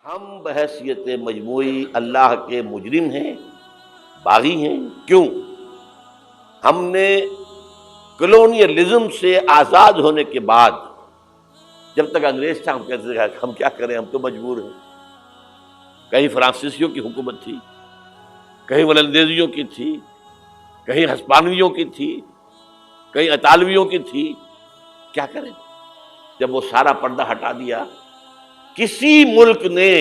ہم بحیثیت مجموعی اللہ کے مجرم ہیں، باغی ہیں۔ کیوں؟ ہم نے کلونیلزم سے آزاد ہونے کے بعد، جب تک انگریز تھا، ہم کہتے تھے ہم کیا کریں، ہم تو مجبور ہیں۔ کہیں فرانسیسیوں کی حکومت تھی، کہیں ولندیزیوں کی تھی، کہیں ہسپانویوں کی تھی، کہیں اطالویوں کی تھی، کیا کریں؟ جب وہ سارا پردہ ہٹا دیا، کسی ملک نے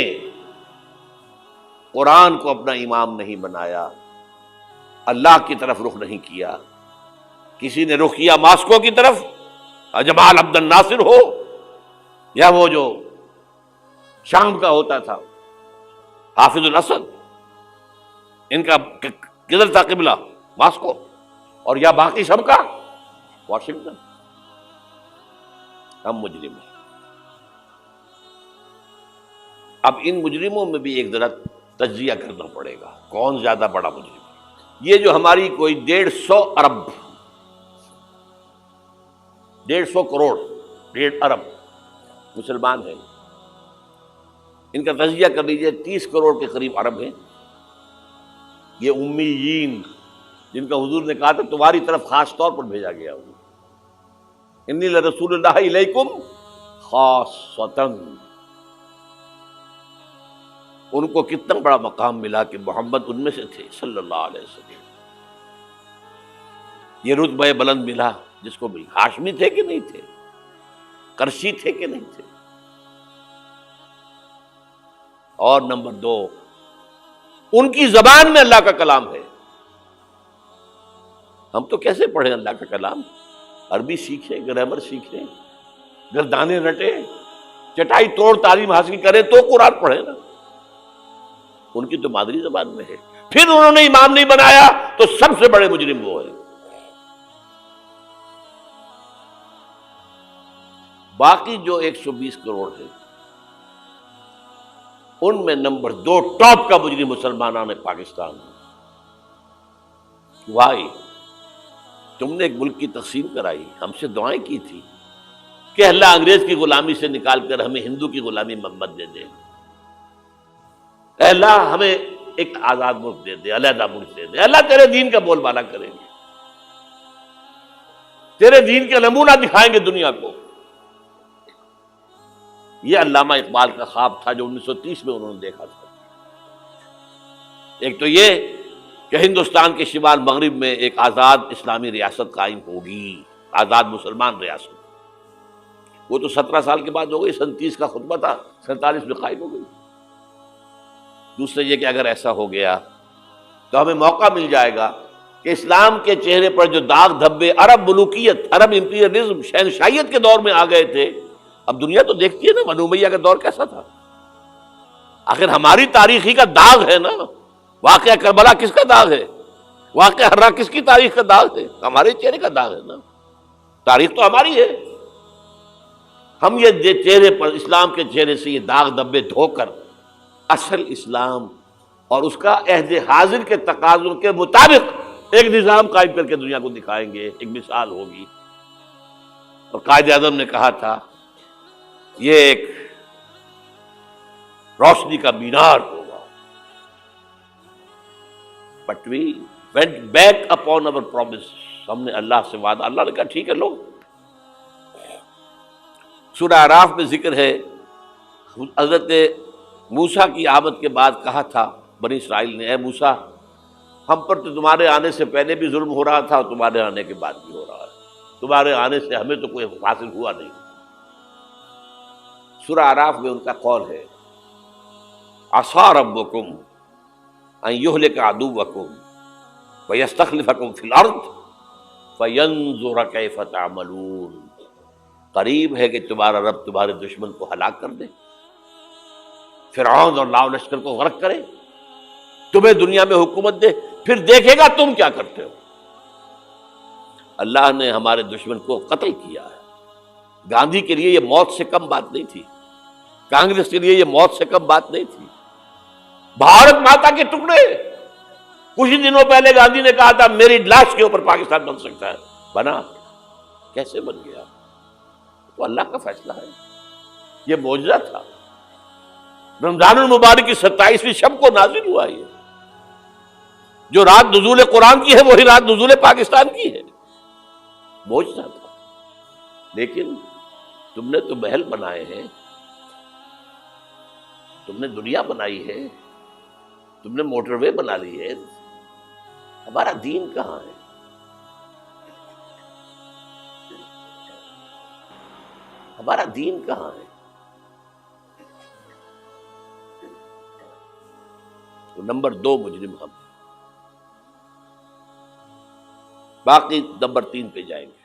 قرآن کو اپنا امام نہیں بنایا، اللہ کی طرف رخ نہیں کیا۔ کسی نے رخ کیا ماسکو کی طرف، جمال عبد الناصر ہو یا وہ جو شام کا ہوتا تھا حافظ الاسد، ان کا کدھر تھا قبلہ؟ ماسکو، اور یا باقی سب کا واشنگٹن۔ ہم مجرم ہیں۔ اب ان مجرموں میں بھی ایک ذرا تجزیہ کرنا پڑے گا، کون زیادہ بڑا مجرم ہے۔ یہ جو ہماری کوئی 150 ارب 150 کروڑ 1.5 ارب مسلمان ہیں، ان کا تجزیہ کر لیجئے، 30 کروڑ کے قریب عرب ہیں۔ یہ امیین جن کا حضور نے کہا تھا تمہاری طرف خاص طور پر بھیجا گیا ہوں، انی لرسول اللہ الیکم خاصۃً۔ ان کو کتنا بڑا مقام ملا کہ محمد ان میں سے تھے صلی اللہ علیہ وسلم۔ یہ رتبہ بلند ملا جس کو ملا۔ ہاشمی تھے کہ نہیں تھے؟ قرشی تھے کہ نہیں تھے؟ اور نمبر 2، ان کی زبان میں اللہ کا کلام ہے۔ ہم تو کیسے پڑھیں اللہ کا کلام؟ عربی سیکھیں، گرامر سیکھیں، گردانے رٹیں، چٹائی توڑ تعلیم حاصل کریں تو قرآن پڑھیں نا۔ ان کی تو مادری زبان میں ہے۔ پھر انہوں نے امام نہیں بنایا تو سب سے بڑے مجرم وہ ہیں۔ باقی جو 120 کروڑ ہیں، ان میں نمبر 2 ٹاپ کا مجرم مسلمانان پاکستان ہے۔ وائی؟ تم نے ایک ملک کی تقسیم کرائی، ہم سے دعائیں کی تھی کہ اللہ انگریز کی غلامی سے نکال کر ہمیں ہندو کی غلامی محمد دے دے، اے اللہ ہمیں ایک آزاد ملک دے دے، علیحدہ ملک دے دے۔ اللہ تیرے دین کا بول بالا کریں گے، تیرے دین کا نمونہ دکھائیں گے دنیا کو۔ یہ علامہ اقبال کا خواب تھا جو 1930 میں انہوں نے دیکھا تھا۔ ایک تو یہ کہ ہندوستان کے شمال مغرب میں ایک آزاد اسلامی ریاست قائم ہوگی، آزاد مسلمان ریاست۔ وہ تو 17 سال کے بعد ہو گئی، 37 کا خطبہ تھا، 47 میں قائم ہو گئی۔ دوسرے یہ کہ اگر ایسا ہو گیا تو ہمیں موقع مل جائے گا کہ اسلام کے چہرے پر جو داغ دھبے عرب ملوکیت، عرب امپیریلزم، شہنشاہیت کے دور میں آ گئے تھے، اب دنیا تو دیکھتی ہے نا بنو امیہ کا دور کیسا تھا۔ آخر ہماری تاریخی کا داغ ہے نا۔ واقعہ کربلا کس کا داغ ہے؟ واقعہ ہرا کس کی تاریخ کا داغ ہے؟ ہمارے چہرے کا داغ ہے نا۔ تاریخ تو ہماری ہے۔ ہم یہ چہرے پر، اسلام کے چہرے سے یہ داغ دھبے دھو کر اصل اسلام اور اس کا عہد حاضر کے تقاضوں کے مطابق ایک نظام قائم کر کے دنیا کو دکھائیں گے، ایک مثال ہوگی۔ اور قائد اعظم نے کہا تھا یہ ایک روشنی کا مینار ہوگا۔ But we went back upon our promise۔ ہم نے اللہ سے وعدہ، اللہ نے کہا ٹھیک ہے لو۔ سورہ اعراف میں ذکر ہے حضرت موسیٰ کی آمد کے بعد کہا تھا بنی اسرائیل نے، اے موسیٰ ہم پر تو تمہارے آنے سے پہلے بھی ظلم ہو رہا تھا اور تمہارے آنے کے بعد بھی ہو رہا ہے، تمہارے آنے سے ہمیں تو کوئی حاصل ہوا نہیں۔ سورہ اعراف میں ان کا قول ہے عصیٰ ربکم ان یہلک عدوکم ویستخلفکم فی الارض فینظر کیف تعملون۔ قریب ہے کہ تمہارا رب تمہارے دشمن کو ہلاک کر دے، فرعون اور لاؤ لشکر کو غرق کرے، تمہیں دنیا میں حکومت دے، پھر دیکھے گا تم کیا کرتے ہو۔ اللہ نے ہمارے دشمن کو قتل کیا ہے۔ گاندھی کے لیے یہ موت سے کم بات نہیں تھی، کانگریس کے لیے یہ موت سے کم بات نہیں تھی۔ بھارت ماتا کے ٹکڑے، کچھ ہی دنوں پہلے گاندھی نے کہا تھا میری لاش کے اوپر پاکستان بن سکتا ہے، بنا؟ کیسے بن گیا؟ تو اللہ کا فیصلہ ہے، یہ معجزہ تھا۔ رمضان المبارک کی 27ویں شب کو نازل ہوا یہ. جو رات نزول قرآن کی ہے وہی رات نزول پاکستان کی ہے. معجزہ تھا. لیکن تم نے تو محل بنائے ہیں، تم نے دنیا بنائی ہے، تم نے موٹر وے بنا لی ہے، ہمارا دین کہاں ہے؟ ہمارا دین کہاں ہے؟ تو نمبر 2 مجرم ہم، باقی نمبر 3 پہ جائیں گے.